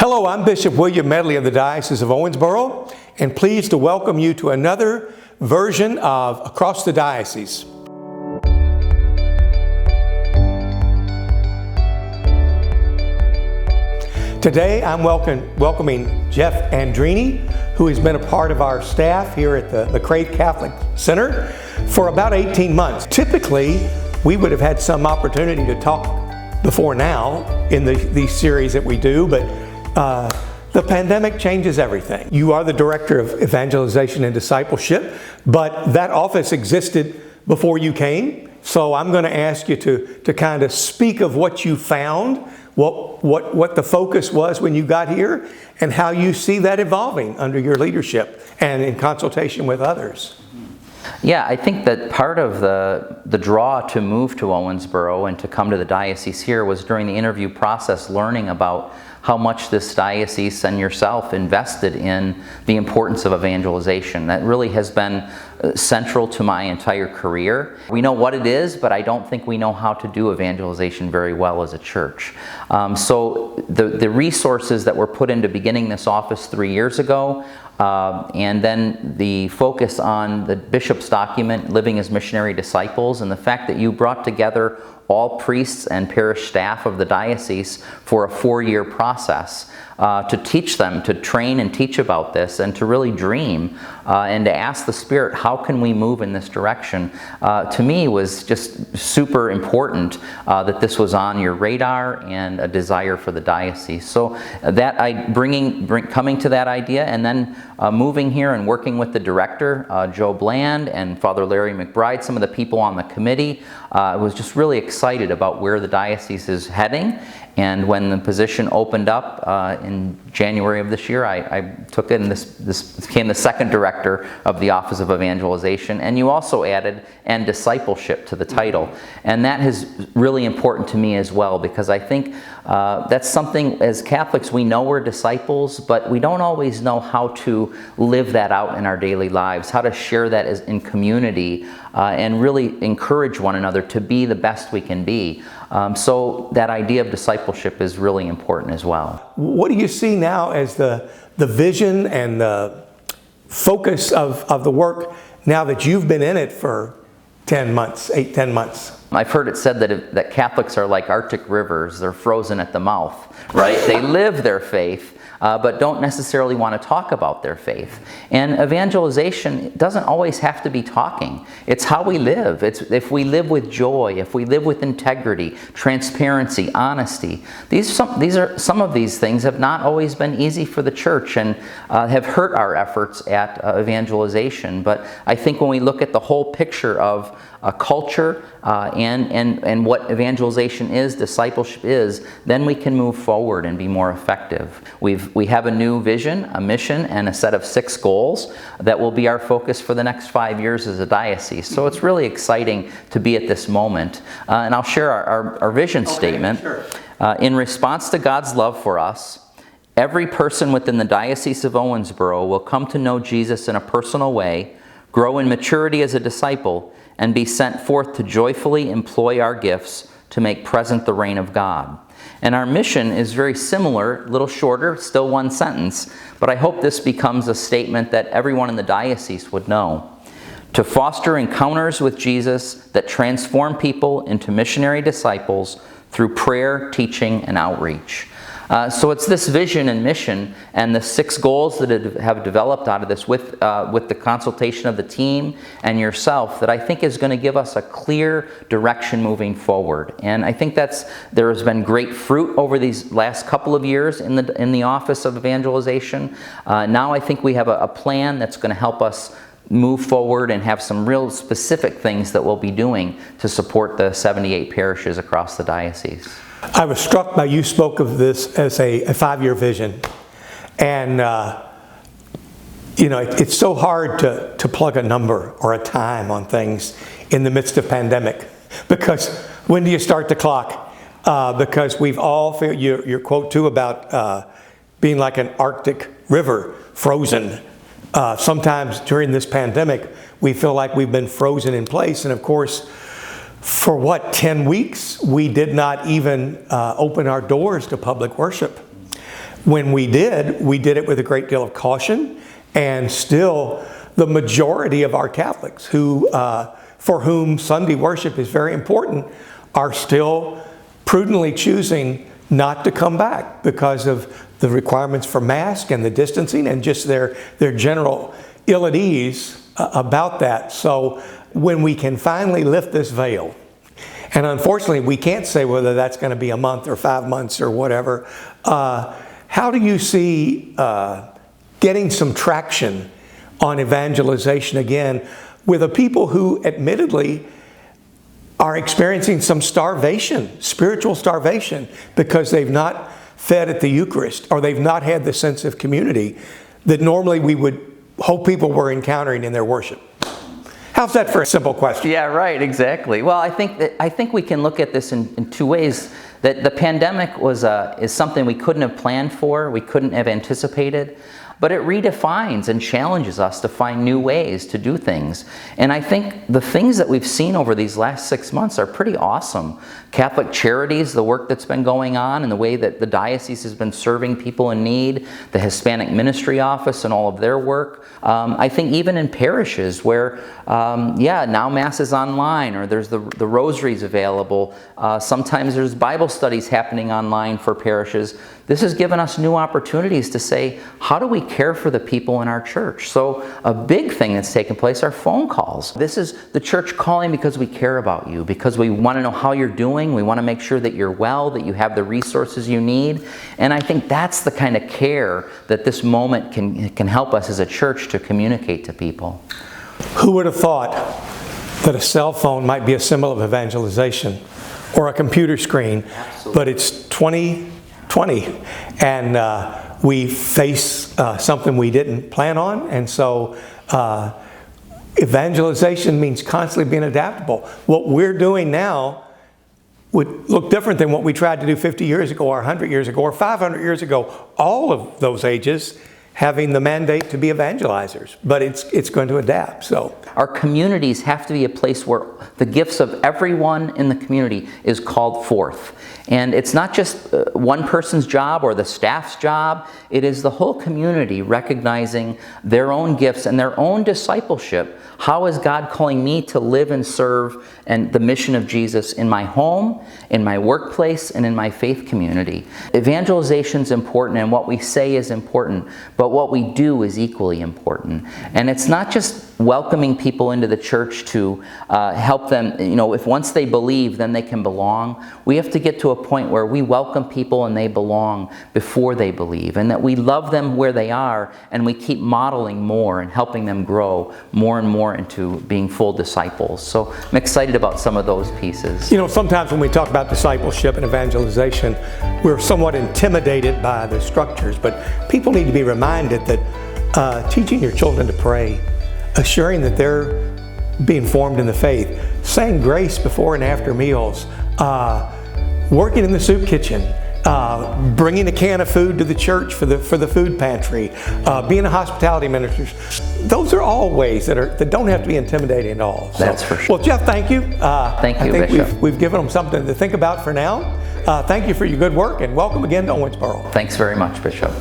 Hello, I'm Bishop William Medley of the Diocese of Owensboro, and pleased to welcome you to another version of Across the Diocese. Today I'm welcoming Jeff Andrini, who has been a part of our staff here at the McCrae Catholic Center for about 18 months. Typically, we would have had some opportunity to talk before now in these series that we do, but the pandemic changes everything. You are the Director of Evangelization and Discipleship, but that office existed before you came. So I'm going to ask you to kind of speak of what you found, what the focus was when you got here, and how you see that evolving under your leadership and in consultation with others. Yeah, I think that part of the draw to move to Owensboro and to come to the diocese here was during the interview process learning about how much this diocese and yourself invested in the importance of evangelization. That really has been central to my entire career. We know what it is, but I don't think we know how to do evangelization very well as a church. So the resources that were put into beginning this office 3 years ago, and then the focus on the bishop's document, Living as Missionary Disciples, and the fact that you brought together all priests and parish staff of the diocese for a 4-year process to teach them, to train and teach about this, and to really dream and to ask the Spirit, how can we move in this direction? To me was just super important that this was on your radar and a desire for the diocese. So that coming to that idea and then moving here and working with the director, Joe Bland, and Father Larry McBride, some of the people on the committee, I was just really excited about where the diocese is heading. And when the position opened up in January of this year, I took it, and this became the second director of the Office of Evangelization. And you also added "and discipleship" to the title. And that is really important to me as well, because I think that's something, as Catholics, we know we're disciples, but we don't always know how to live that out in our daily lives, how to share that in community, and really encourage one another to be the best we can be. So that idea of discipleship is really important as well. What do you see now as the vision and the focus of the work now that you've been in it for 10 months? I've heard it said that Catholics are like Arctic rivers. They're frozen at the mouth, right? They live their faith, but don't necessarily want to talk about their faith. And evangelization doesn't always have to be talking. It's how we live. It's if we live with joy, if we live with integrity, transparency, honesty. Some of these things have not always been easy for the church and have hurt our efforts at evangelization. But I think when we look at the whole picture of a culture and what evangelization is, discipleship is, then we can move forward and be more effective. We have a new vision, a mission, and a set of 6 goals that will be our focus for the next 5 years as a diocese. So it's really exciting to be at this moment. And I'll share our vision statement. Sure. In response to God's love for us, every person within the Diocese of Owensboro will come to know Jesus in a personal way, grow in maturity as a disciple, and be sent forth to joyfully employ our gifts to make present the reign of God. And our mission is very similar, a little shorter, still one sentence, but I hope this becomes a statement that everyone in the diocese would know. To foster encounters with Jesus that transform people into missionary disciples through prayer, teaching, and outreach. So it's this vision and mission and the 6 goals that have developed out of this with the consultation of the team and yourself that I think is going to give us a clear direction moving forward. And I think there has been great fruit over these last couple of years in the Office of Evangelization. Now I think we have a plan that's going to help us move forward and have some real specific things that we'll be doing to support the 78 parishes across the diocese. I was struck by you spoke of this as a 5-year vision. And, it's so hard to plug a number or a time on things in the midst of pandemic. Because when do you start the clock? Because we've all felt your quote too about being like an Arctic river, frozen. Sometimes during this pandemic, we feel like we've been frozen in place. And of course, for 10 weeks, we did not even open our doors to public worship. when we did it with a great deal of caution, and still the majority of our Catholics who, for whom Sunday worship is very important, are still prudently choosing not to come back because of the requirements for mask and the distancing and just their general ill at ease about that. So when we can finally lift this veil, and unfortunately we can't say whether that's going to be a month or 5 months or whatever, how do you see getting some traction on evangelization again with a people who admittedly are experiencing some starvation, spiritual starvation, because they've not fed at the Eucharist, or they've not had the sense of community that normally we would hope people were encountering in their worship? How's that for a simple question? Yeah, right, exactly. Well, I think we can look at this in two ways. That the pandemic is something we couldn't have planned for, we couldn't have anticipated, but it redefines and challenges us to find new ways to do things. And I think the things that we've seen over these last 6 months are pretty awesome. Catholic Charities, the work that's been going on and the way that the diocese has been serving people in need, the Hispanic Ministry Office and all of their work. I think even in parishes where, now Mass is online, or there's the rosaries available. Sometimes there's Bible studies happening online for parishes. This has given us new opportunities to say, how do we care for the people in our church? So a big thing that's taken place are phone calls. This is the church calling because we care about you, because we want to know how you're doing. We want to make sure that you're well, that you have the resources you need. And I think that's the kind of care that this moment can help us as a church to communicate to people. Who would have thought that a cell phone might be a symbol of evangelization, or a computer screen? Absolutely. But it's 2020, and we face something we didn't plan on, and so evangelization means constantly being adaptable. What we're doing now would look different than what we tried to do 50 years ago, or 100 years ago, or 500 years ago. All of those ages having the mandate to be evangelizers, but it's going to adapt. So our communities have to be a place where the gifts of everyone in the community is called forth. And it's not just one person's job or the staff's job. It is the whole community recognizing their own gifts and their own discipleship. How is God calling me to live and serve and the mission of Jesus in my home, in my workplace, and in my faith community? Evangelization is important, and what we say is important, but what we do is equally important. And it's not just welcoming people into the church to help them, if once they believe, then they can belong. We have to get to a point where we welcome people and they belong before they believe, and that we love them where they are, and we keep modeling more and helping them grow more and more into being full disciples. So I'm excited about some of those pieces. Sometimes when we talk about discipleship and evangelization, we're somewhat intimidated by the structures, but people need to be reminded that teaching your children to pray, assuring that they're being formed in the faith, saying grace before and after meals, working in the soup kitchen, bringing a can of food to the church for the food pantry, being a hospitality minister. Those are all ways that don't have to be intimidating at all. So, that's for sure. Well, Jeff, thank you. Thank you, I think Bishop. we've given them something to think about for now. Thank you for your good work, and welcome again to Owensboro. Thanks very much, Bishop.